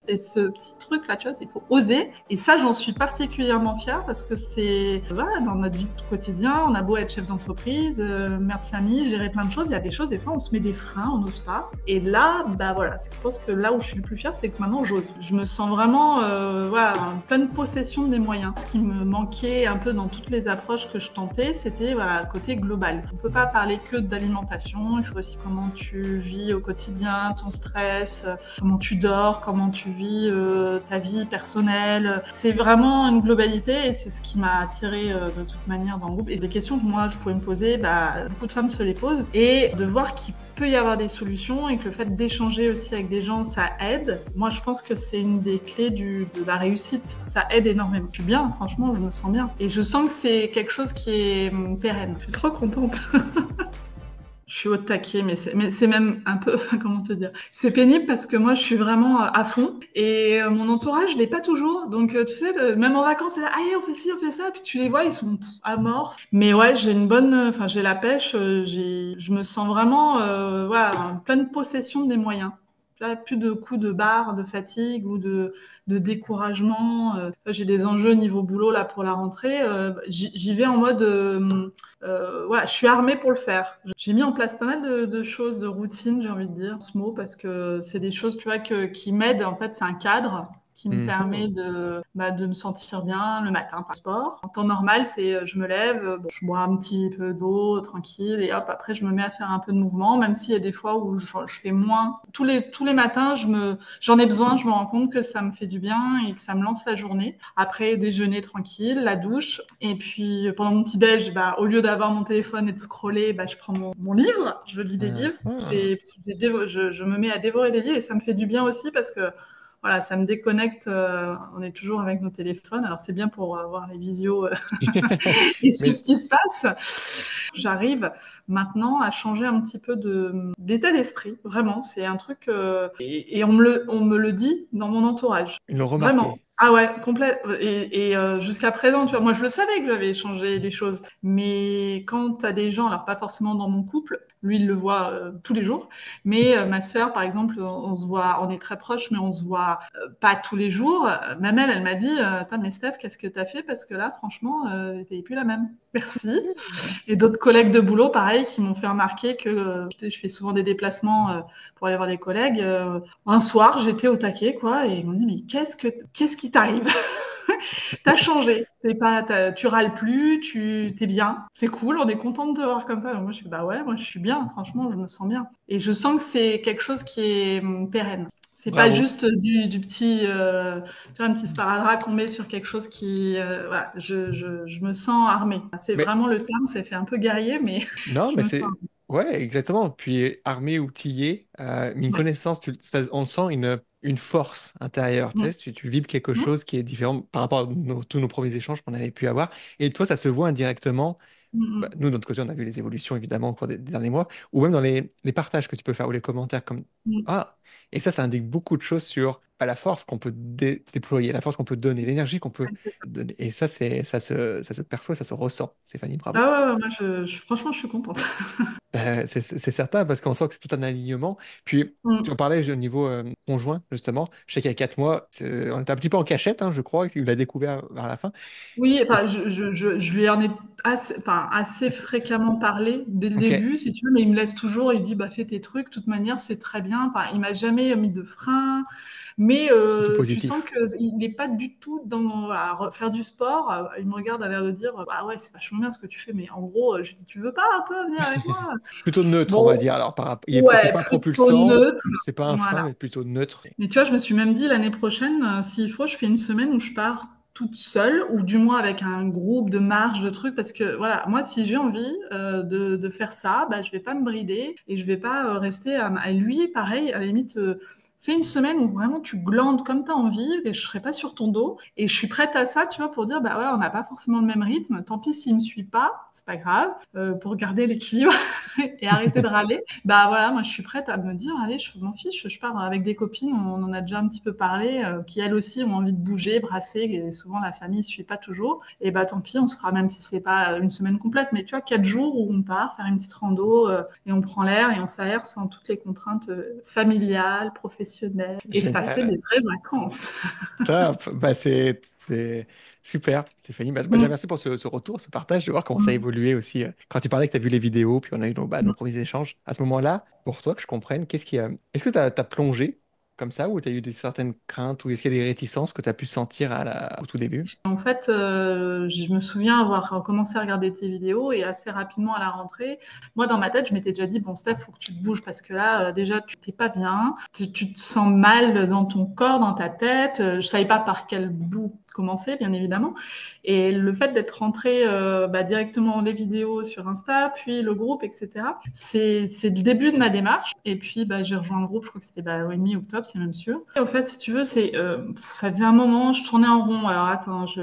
Et ce petit truc-là, tu vois, il faut oser. Et ça, j'en suis particulièrement fière parce que c'est, voilà, dans notre vie quotidien, on a beau être chef d'entreprise, mère de famille, gérer plein de choses. Il y a des choses, des fois, on se met des freins, on n'ose pas. Et là, bah voilà, je pense que là où je suis le plus fière, c'est que maintenant, j'ose. Je me sens vraiment, voilà, en pleine possession de mes moyens. Ce qui me manquait un peu dans toutes les approches que je tentais, c'était, voilà, le côté global. On ne peut pas parler que d'alimentation. Il faut aussi comment tu vis au quotidien, ton stress, comment tu dors, comment tu vis ta vie personnelle. C'est vraiment une globalité et c'est ce qui m'a attirée de toute manière dans le groupe. Et des questions que moi je pouvais me poser, beaucoup de femmes se les posent. Et de voir qu'il peut y avoir des solutions et que le fait d'échanger aussi avec des gens, ça aide. Moi, je pense que c'est une des clés de la réussite. Ça aide énormément. Je suis bien, franchement, je me sens bien. Et je sens que c'est quelque chose qui est pérenne. Je suis trop contente. Je suis au taquet, mais c'est même un peu, comment te dire, c'est pénible parce que moi, je suis vraiment à fond et mon entourage, je l'ai pas toujours. Donc, tu sais, même en vacances, c'est là, allez, on fait ci, on fait ça, puis tu les vois, ils sont à mort. Mais ouais, j'ai une bonne, enfin, j'ai la pêche, je me sens vraiment, voilà, en pleine possession de mes moyens. Plus de coups de barre, de fatigue ou de découragement. J'ai des enjeux niveau boulot là pour la rentrée. J'y vais en mode voilà, je suis armée pour le faire. J'ai mis en place pas mal de choses, de routines, j'ai envie de dire, ce mot, parce que c'est des choses, tu vois, qui m'aident. En fait, c'est un cadre qui me permet Mhm. de me sentir bien le matin par sport. En temps normal, c'est je me lève, bon, je bois un petit peu d'eau tranquille et hop, après je me mets à faire un peu de mouvement, même s'il y a des fois où je fais moins. Tous les matins, j'en ai besoin, je me rends compte que ça me fait du bien et que ça me lance la journée. Après, déjeuner tranquille, la douche. Et puis, pendant mon petit déj, au lieu d'avoir mon téléphone et de scroller, je prends mon livre, je lis des livres. Mhm. Je me mets à dévorer des livres et ça me fait du bien aussi parce que voilà, ça me déconnecte. On est toujours avec nos téléphones. Alors, c'est bien pour voir les visios et suivre Mais ce qui se passe. J'arrive maintenant à changer un petit peu d'état d'esprit. Vraiment, c'est un truc. Et on me le dit dans mon entourage. ils l'ont Vraiment. remarqué. Ah ouais, complet. Et jusqu'à présent, tu vois, moi je le savais que j'avais changé les choses. Mais quand tu as des gens, alors pas forcément dans mon couple, lui il le voit tous les jours, mais ma sœur par exemple, on se voit, on est très proches, mais on se voit pas tous les jours. Même elle m'a dit, attends mais Steph, qu'est-ce que t'as fait? Parce que là, franchement, t'es plus la même. Merci. Et d'autres collègues de boulot, pareil, qui m'ont fait remarquer que je fais souvent des déplacements pour aller voir des collègues. Un soir, j'étais au taquet, quoi, et ils m'ont dit, mais qu'est-ce qui t'arrive? T'as changé. Tu râles plus, t'es bien. C'est cool, on est content de te voir comme ça. Donc moi, je suis, bah ouais, moi, je suis bien. Franchement, je me sens bien. Et je sens que c'est quelque chose qui est pérenne. C'est pas Bravo. juste du petit, tu vois, un petit sparadrap qu'on met sur quelque chose qui, voilà, je me sens armée. C'est Mais vraiment le terme, ça fait un peu guerrier, mais non, je mais me sens c'est... Ouais, exactement. Puis armé, outillé, une armée. Ouais. connaissance, on sent une force intérieure. Tu Mm. sais, tu vibres quelque Mm. chose qui est différent par rapport à tous nos premiers échanges qu'on avait pu avoir. Et toi, ça se voit indirectement. Bah, Mm. nous, de notre côté, on a vu les évolutions, évidemment, au cours des derniers mois, ou même dans les partages que tu peux faire, ou les commentaires comme Mm. Ah! Et ça indique beaucoup de choses sur la force qu'on peut déployer, la force qu'on peut donner, l'énergie qu'on peut Ouais, c'est ça. donner. Et ça, ça se perçoit, ça se ressent. Stéphanie, bravo. Ah ouais, ouais, moi, franchement, je suis contente. C'est certain, parce qu'on sent que c'est tout un alignement. Puis, tu en Mm. parlais au niveau conjoint, justement. Je sais qu'il y a 4 mois, on était un petit peu en cachette, hein, je crois, il l'a découvert vers la fin. Oui, Et enfin, je lui en ai assez fréquemment parlé dès le ok, début, si tu veux, mais il me laisse toujours, il dit, fais tes trucs, de toute manière, c'est très bien. Enfin, il m'a jamais mis de frein, mais plutôt tu sens positif. qu'il n'est pas du tout dans faire du sport. Il me regarde à l'air de dire, ah ouais, c'est vachement bien ce que tu fais, mais en gros, je lui dis, tu veux pas un peu venir avec moi? Plutôt neutre, on va Bon, dire. Alors, c'est ouais, pas plutôt propulsant, neutre, c'est pas un frein, voilà. mais plutôt neutre. Mais tu vois, je me suis même dit l'année prochaine, s'il faut, je fais une semaine où je pars toute seule, ou du moins avec un groupe de marche, de trucs, parce que voilà, moi, si j'ai envie de faire ça, je vais pas me brider et je vais pas rester à lui, pareil, à la limite. Fais une semaine où vraiment tu glandes comme tu as envie et je serai pas sur ton dos. Et je suis prête à ça, tu vois, pour dire, voilà, on n'a pas forcément le même rythme. Tant pis s'il me suit pas, c'est pas grave, pour garder l'équilibre et arrêter de râler. Voilà, moi je suis prête à me dire, allez, je m'en fiche, je pars avec des copines, on en a déjà un petit peu parlé, qui elles aussi ont envie de bouger, brasser, et souvent la famille ne suit pas toujours. Et tant pis, on se fera, même si c'est pas une semaine complète, mais tu vois, 4 jours où on part faire une petite rando et on prend l'air et on s'aère sans toutes les contraintes familiales, professionnelles. professionnelle et passer Génial. des vraies vacances. Top. Bah, c'est super, Stéphanie. Bah, déjà, Mm, merci pour ce retour, ce partage, de voir comment ça a mm. évolué aussi. Quand tu parlais que tu as vu les vidéos, puis on a eu nos premiers échanges. À ce moment-là, pour toi, que je comprenne, est-ce que tu as plongé comme ça, ou tu as eu certaines craintes, ou est-ce qu'il y a des réticences que tu as pu sentir au tout début? En fait, je me souviens avoir commencé à regarder tes vidéos et assez rapidement à la rentrée, moi dans ma tête, je m'étais déjà dit, bon Steph, faut que tu te bouges parce que là, déjà, tu t'es pas bien, tu te sens mal dans ton corps, dans ta tête. Je savais pas par quel bout commencer, bien évidemment. Et le fait d'être rentré directement les vidéos sur Insta, puis le groupe, etc., c'est le début de ma démarche. Et puis, j'ai rejoint le groupe, je crois que c'était oui, mi-octobre, c'est même sûr. Et en fait, si tu veux, ça faisait un moment, je tournais en rond. Alors, attends, je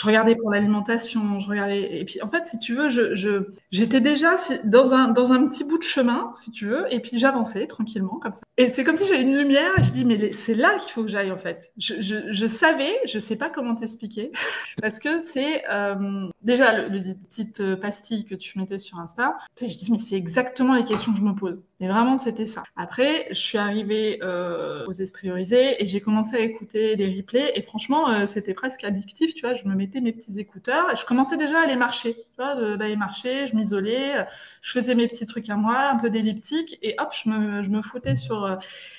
regardais pour l'alimentation, je regardais. Et puis, en fait, si tu veux, j'étais déjà dans un petit bout de chemin, si tu veux, et puis j'avançais tranquillement, comme ça. Et c'est comme si j'avais une lumière, et je dis, mais c'est là qu'il faut que j'aille, en fait. Je savais, je sais pas comment t'expliquer, parce que c'est déjà les petites pastilles que tu mettais sur Insta. Et je dis, mais c'est exactement les questions que je me pose. Mais vraiment, c'était ça. Après, je suis arrivée aux Espriorisés et j'ai commencé à écouter des replays. Et franchement, c'était presque addictif, tu vois. Je me mettais mes petits écouteurs et je commençais déjà à aller marcher. Tu vois, d'aller marcher, je m'isolais, je faisais mes petits trucs à moi, un peu d'elliptique. Et hop, je me foutais sur...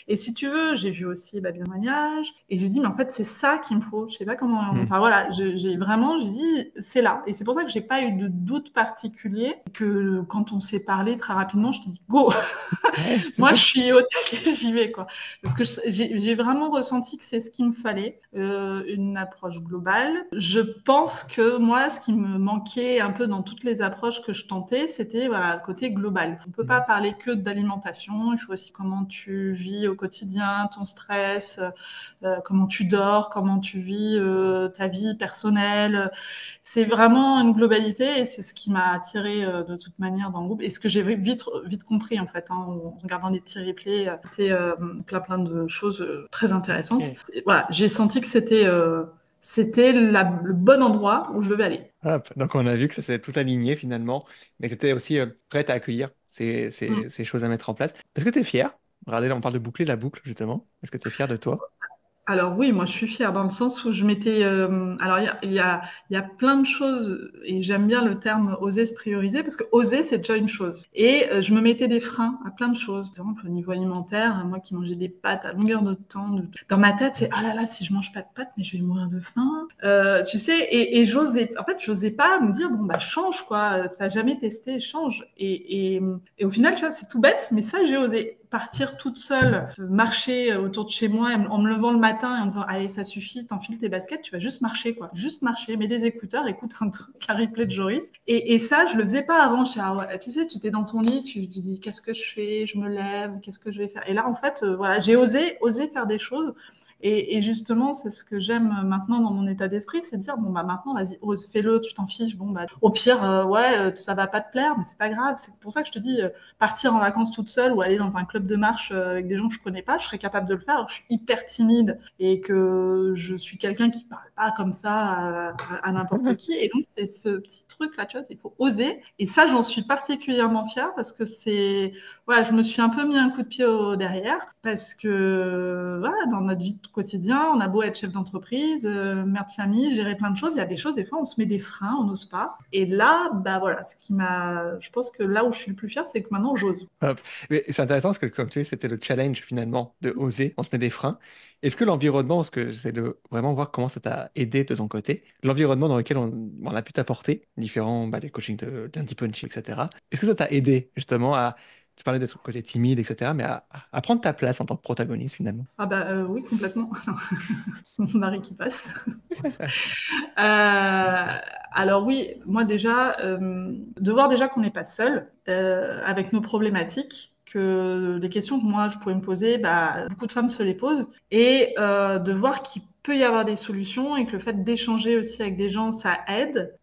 Et si tu veux, j'ai vu aussi bien témoignage. Et j'ai dit, mais en fait, c'est ça qu'il me faut. Je sais pas comment... Hmm. Enfin voilà, j'ai dit, c'est là. Et c'est pour ça que j'ai pas eu de doute particulier. Que quand on s'est parlé très rapidement, je te dis, go. Ouais, c'est Moi, ça. je suis au taquet, j'y vais, quoi. Parce que j'ai vraiment ressenti que c'est ce qu'il me fallait, une approche globale. Je pense que moi, ce qui me manquait un peu dans toutes les approches que je tentais, c'était voilà, le côté global. On ne peut pas Mhm. parler que d'alimentation, il faut aussi comment tu vis au quotidien, ton stress, comment tu dors, comment tu vis ta vie personnelle. C'est vraiment une globalité et c'est ce qui m'a attiré de toute manière dans le groupe et ce que j'ai vite compris en fait en regardant des petits replays, c'était plein de choses très intéressantes. Ok. Voilà, j'ai senti que c'était le bon endroit où je devais aller. Hop. Donc, on a vu que ça s'est tout aligné finalement, mais que tu étais aussi prête à accueillir Mm. ces choses à mettre en place. Est-ce que tu es fier? Regardez, là, on parle de boucler la boucle, justement. Est-ce que tu es fier de toi? Alors oui, moi je suis fière dans le sens où je m'étais... alors il y a plein de choses et j'aime bien le terme oser se prioriser parce que oser c'est déjà une chose. Et je me mettais des freins à plein de choses. Par exemple au niveau alimentaire, moi qui mangeais des pâtes à longueur de temps, dans ma tête c'est ah là là si je mange pas de pâtes mais je vais mourir de faim. Tu sais et j'osais pas me dire bon bah change quoi, t'as jamais testé, change. Et au final tu vois c'est tout bête mais ça j'ai osé partir toute seule, marcher autour de chez moi en me levant le matin et en disant allez ça suffit, t'enfiles tes baskets, tu vas juste marcher quoi, juste marcher, mets des écouteurs, écoute un truc, un replay de Joris. Et ça je le faisais pas avant, tu sais tu t'es dans ton lit, tu dis qu'est-ce que je fais, je me lève, qu'est-ce que je vais faire. Et là en fait voilà j'ai osé faire des choses. Et justement, c'est ce que j'aime maintenant dans mon état d'esprit, c'est de dire bon bah maintenant vas-y, ose, fais-le, tu t'en fiches, bon bah au pire ça va pas te plaire, mais c'est pas grave. C'est pour ça que je te dis partir en vacances toute seule ou aller dans un club de marche avec des gens que je connais pas, je serais capable de le faire. Alors, je suis hyper timide et que je suis quelqu'un qui parle pas comme ça à n'importe qui. Et donc, c'est ce petit truc-là, tu vois, il faut oser. Et ça, j'en suis particulièrement fière parce que voilà, je me suis un peu mis un coup de pied au derrière parce que, voilà, dans notre vie quotidien, on a beau être chef d'entreprise, mère de famille, gérer plein de choses. Il y a des choses, des fois, on se met des freins, on n'ose pas. Et là, bah voilà, je pense que là où je suis le plus fière, c'est que maintenant, j'ose. Hop. Mais c'est intéressant parce que, comme tu dis, c'était le challenge finalement de oser. On se met des freins. Est-ce que l'environnement, parce que j'essaie de vraiment voir comment ça t'a aidé de ton côté, l'environnement dans lequel on a pu t'apporter, différents les coachings d'Andy Punchy, etc., est-ce que ça t'a aidé justement tu parlais d'être côté timide, etc., mais à prendre ta place en tant que protagoniste finalement? Ah oui, complètement. Mon mari qui passe. Euh, alors oui, moi déjà, de voir déjà qu'on n'est pas seul avec nos problématiques, que des questions que moi je pouvais me poser, beaucoup de femmes se les posent, et de voir qu'il peut y avoir des solutions et que le fait d'échanger aussi avec des gens, ça aide.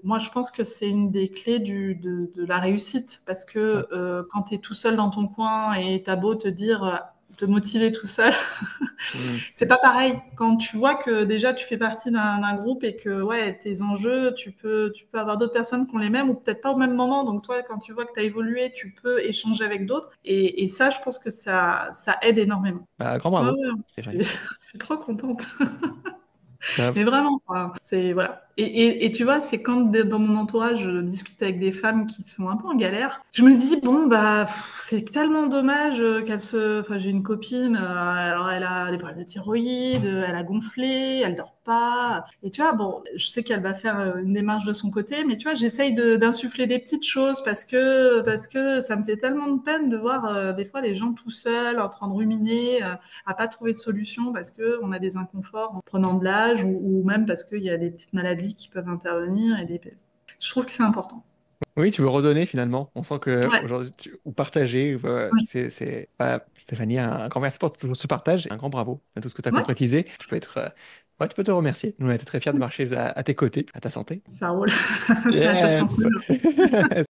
Moi, je pense que c'est une des clés de la réussite parce Ouais. que quand tu es tout seul dans ton coin et t'as beau te dire te motiver tout seul. Hmm. C'est pas pareil. Quand tu vois que déjà tu fais partie d'un groupe et que ouais, tes enjeux, tu peux avoir d'autres personnes qui ont les mêmes ou peut-être pas au même moment. Donc toi, quand tu vois que tu as évolué, tu peux échanger avec d'autres. Et ça, je pense que ça aide énormément. Bah, grand Ouais, bravo, ouais, Stéphanie. je suis trop contente. Top. Mais vraiment, quoi. C'est voilà. Et tu vois, c'est quand dans mon entourage, je discute avec des femmes qui sont un peu en galère, je me dis bon bah c'est tellement dommage qu'elle se. Enfin, j'ai une copine, alors elle a des problèmes de thyroïde, elle a gonflé, elle dort pas. Et tu vois, bon, je sais qu'elle va faire une démarche de son côté, mais tu vois, j'essaye d'insuffler des petites choses parce que ça me fait tellement de peine de voir des fois les gens tout seuls en train de ruminer. À pas trouver de solution parce que on a des inconforts en prenant de l'âge ou même parce qu'il y a des petites maladies qui peuvent intervenir et des... Je trouve que c'est important. Oui, tu veux redonner finalement. On sent que Ouais, aujourd'hui, ou partager, oui, Stéphanie, un grand merci pour tout ce partage, un grand bravo à tout ce que tu as ouais, concrétisé. Ouais, tu peux te remercier. Nous, on a été très fiers de marcher à tes côtés, à ta santé. ça roule. C'est à ta santé. Yes!